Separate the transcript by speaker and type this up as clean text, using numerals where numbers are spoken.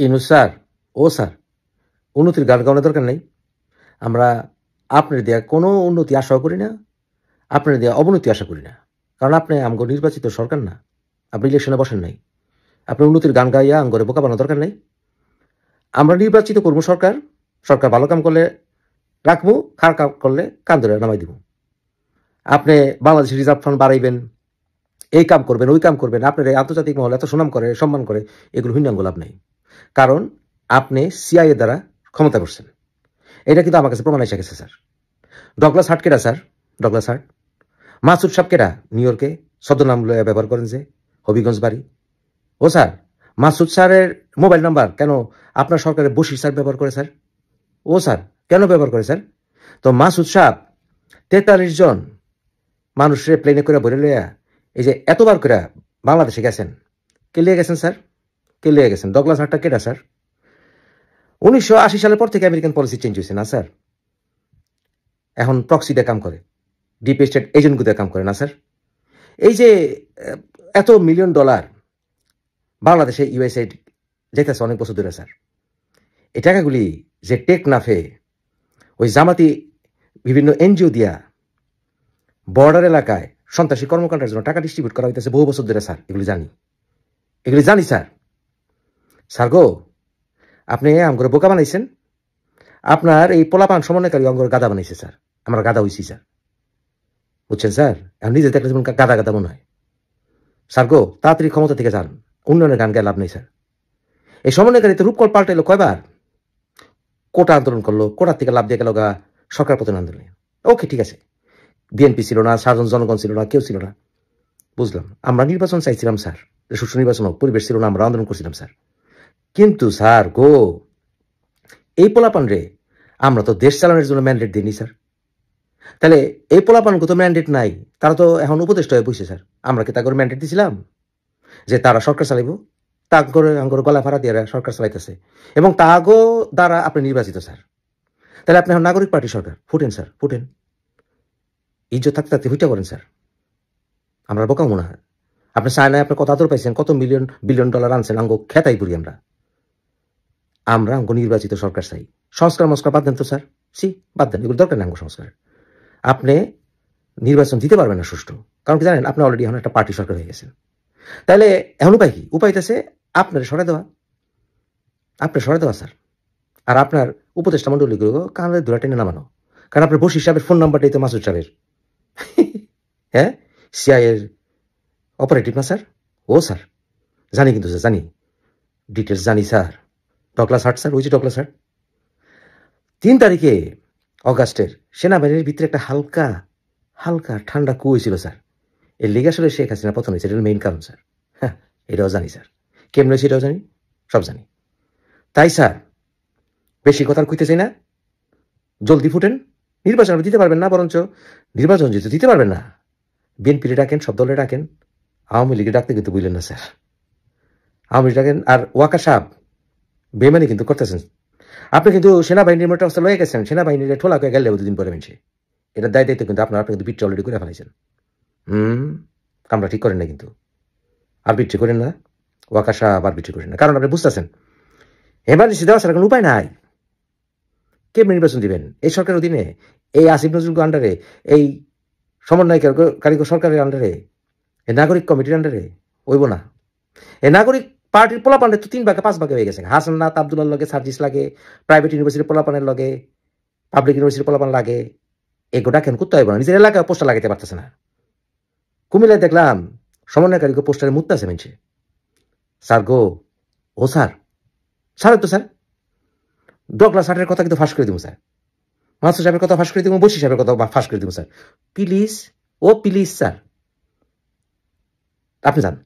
Speaker 1: Yunus sir, ও sir, উন্নতির গান গাওয়ানোর দরকার নেই। আমরা আপনার দেয়া কোনো উন্নতি আশাও করি না, আপনার দেয়া অবনতি আশা করি না। কারণ আপনি আমগো নির্বাচিত সরকার না, আপনি ইলেকশনে বসেন নাই। আপনি উন্নতির গান গাইয়া আমগরে বোকা বানানোর দরকার নেই। আমরা নির্বাচিত করবো সরকার, সরকার ভালো কাম করলে রাখবো, খারাপ কাম করলে কান ধরে নামাই দিব। আপনি বাংলাদেশ রিজার্ভ ফান্ড বাড়াইবেন, এই কাম করবেন, ওই কাম করবেন, আপনার এই আন্তর্জাতিক মহলে এত সুনাম করে, সম্মান করে, এগুলো হিন্দাঙ্গ লাভ নেই। কারণ আপনি সিআইএ দ্বারা ক্ষমতা করছেন, এটা কিন্তু আমার কাছে প্রমাণ এসে গেছে স্যার। ডগলাস হার্ট কেটা স্যার? ডগলাস হার্ট মাসুদ সাহেব কেটা? নিউ ইয়র্কে ছদ্মনাম ব্যবহার করেন যে, হবিগঞ্জ বাড়ি। ও স্যার, মাসুদ স্যারের মোবাইল নাম্বার কেন আপনার সরকারের বশির স্যার ব্যবহার করে স্যার? ও স্যার, কেন ব্যবহার করে স্যার? তো মাসুদ সাহেব 43 জন মানুষের প্লেনে করে ভরে লইয়া এই যে এতবার করে বাংলাদেশে গেছেন, কে লিয়ে গেছেন স্যার? কে লিয়ে গেছেন? ডগলাস হার্টটা কেটা স্যার? 1980 সালের পর থেকে আমেরিকান পলিসি চেঞ্জ হয়েছে না স্যার? এখন প্রক্সিতে কাম করে, ডিপ স্টেট এজেন্টগুলো কাম করে না স্যার? এই যে এত $1 মিলিয়ন বাংলাদেশে ইউএসএইড যেতেছে অনেক বছর ধরে স্যার, এই টাকাগুলি যে টেকনাফে ওই জামাতি বিভিন্ন এনজিও দিয়া বর্ডার এলাকায় সন্ত্রাসী কর্মকাণ্ডের জন্য টাকা ডিস্ট্রিবিউট করা হইতেছে বহু বছর ধরে স্যার, এগুলি জানি স্যার। স্যার গো, আপনি আমগরে বোকা বানাইছেন, আপনার এই পোলাপান সমন্বয়কারী অঙ্গর গাদা বানাইছে স্যার, আমরা গাদা হইছি স্যার, বুঝছেন স্যার? এখন নিজে দেখলে যেমন গাদা গাদা মনে হয়। স্যার গো, তাড়াতাড়ি ক্ষমতা থেকে যান, উন্নয়নের গান গায়ে লাভ নেই স্যার। এই সমন্বয়কারী তো রূপকল পাল্টাইলো কয়বার, কোটা আন্দোলন করলো, কোটার থেকে লাভ দিয়ে গেল গা সরকার পতন আন্দোলনে। ওকে ঠিক আছে, বিএনপি ছিল না, সাধারণ জনগণ ছিল না, কেউ ছিল না, বুঝলাম। আমরা নির্বাচন চাইছিলাম স্যার, সুষ্ঠু নির্বাচন হোক, পরিবেশ ছিল না, আমরা আন্দোলন করছিলাম স্যার। কিন্তু স্যার গো, এই পোলাপান রে আমরা তো দেশ চালানোর জন্য ম্যান্ডেট দিইনি স্যার। তাহলে এই পোলাপানকে তো ম্যান্ডেট নাই, তারা তো এখন উপদেষ্টা হয়ে বসে স্যার। আমরা কি তাকে ম্যান্ডেট দিছিলাম যে তারা সরকার চালাইব? তাগর গলা ভাড়া দিয়ে সরকার চালাইতেছে এবং তাগো দ্বারা আপনি নির্বাচিত স্যার। তাহলে আপনি এখন নাগরিক পার্টি সরকার, ফুটেন স্যার, ফুটেন, ইজ্জত থাকতে থাকতে হুইটা করেন স্যার। আমরা বোকা মনে হয়? আপনি চায়নায় আপনার কত আদর পাইছেন, কত বিলিয়ন ডলার আনছেন, আঙ্গো খেতাই পুরি আমরা। আমরা আঙ্গো নির্বাচিত সরকার চাই। সংস্কার মস্কার বাদ দেন তো স্যার, বাদ দেন, এগুলো দরকার নেই আঙ্গো সংস্কার। আপনি নির্বাচন দিতে পারবেন না সুষ্ঠু, কারণ কি জানেন, আপনি অলরেডি এখন একটা পার্টি সরকার হয়ে গেছেন। তাহলে এখন উপায় কি? উপায় আছে আপনার সরাই দেওয়া, স্যার। আর আপনার উপদেষ্টা মন্ডলীগুলো কানের ধরা টেনে নামানো, কারণ আপনার বশির সাহেবের ফোন নাম্বারটাই তো মাসুদ সাহেবের। হ্যাঁ, সিআইএর অপারেটিভ না স্যার? ও স্যার, জানি কিন্তু স্যার, জানি, ডিটেলস জানি স্যার। ডগলাস হার্ট স্যার, ওই যে ডগলাস হার্ট 3 তারিখে অগাস্টের সেনাবাহিনীর ভিতরে একটা হালকা ঠান্ডা কু হয়েছিল স্যার। এর লিগে আসলে শেখ হাসিনা পতন হয়েছে, এটার মেইন কারণ স্যার। হ্যাঁ, এটাও জানি স্যার, কেমন হয়েছে এটাও জানি, সব জানি। তাই স্যার বেশি কথা কইতে চাই না, জলদি ফুটেন। নির্বাচন দিতে পারবেন না, বরঞ্চ নির্বাচন যেহেতু দিতে পারবেন না, বিএনপিরে ডাকেন, সব দলে ডাকেন, আওয়ামী লীগে ডাকতে কিন্তু বুঝলেন না স্যার। আওয়ামী লীগ ডাকেন। আর ওয়াকা সাহেব বেমানি কিন্তু করতেছেন। আপনি কিন্তু সেনাবাহিনীর মোটা অবস্থা লয়ে গেছেন, সেনাবাহিনীর ঠোলা করে গেলে 2 দিন পরে মেনছে, এটার দায়িত্ব কিন্তু আপনি কিন্তু বিট্রি অলরেডি করে ফেলাইছেন। কামরা ঠিক করেন না কিন্তু, আর বিট্রি করেন না, ওয়াকা সাহেব আর বিট্রি করেন না, কারণ আপনি বুঝতেছেন এমার্জেন্সি দেওয়া ছাড়া কোনো উপায় নাই। কেমনি নির্বাচন দিবেন এই সরকারের অধীনে, এই আসিফ নজরুল আন্ডারে, এই সমন্বয়কারী সরকারের আন্ডারে, এই নাগরিক কমিটির আন্ডারে? হইব না। এই নাগরিক পার্টির পোলাপানের তো 3 ভাগে 5 ভাগে হয়ে গেছে। হাসানাত আব্দুল্লার লগে সার্জিস লাগে, প্রাইভেট ইউনিভার্সিটির পোলাপানের লগে, পাবলিক ইউনিভার্সিটির পোলাপান লাগে, এগোটা কেন করতে হইব না? নিজের এলাকায় পোস্টার লাগাইতে পারতেছে না। কুমিল্লায় দেখলাম সমন্বয়কারীকে পোস্টারে মুততেছে মেনছে। স্যার গো, ও স্যার, তো স্যার ডগলাস হার্টের কথা কিন্তু ফাঁস করে দিব স্যার, মাসুদ সাহেবের কথা ফাঁস করে দিব, বশির সাহেবের কথা ফাঁস করে দিব স্যার। প্লিজ, ও প্লিজ স্যার, আপনি যান।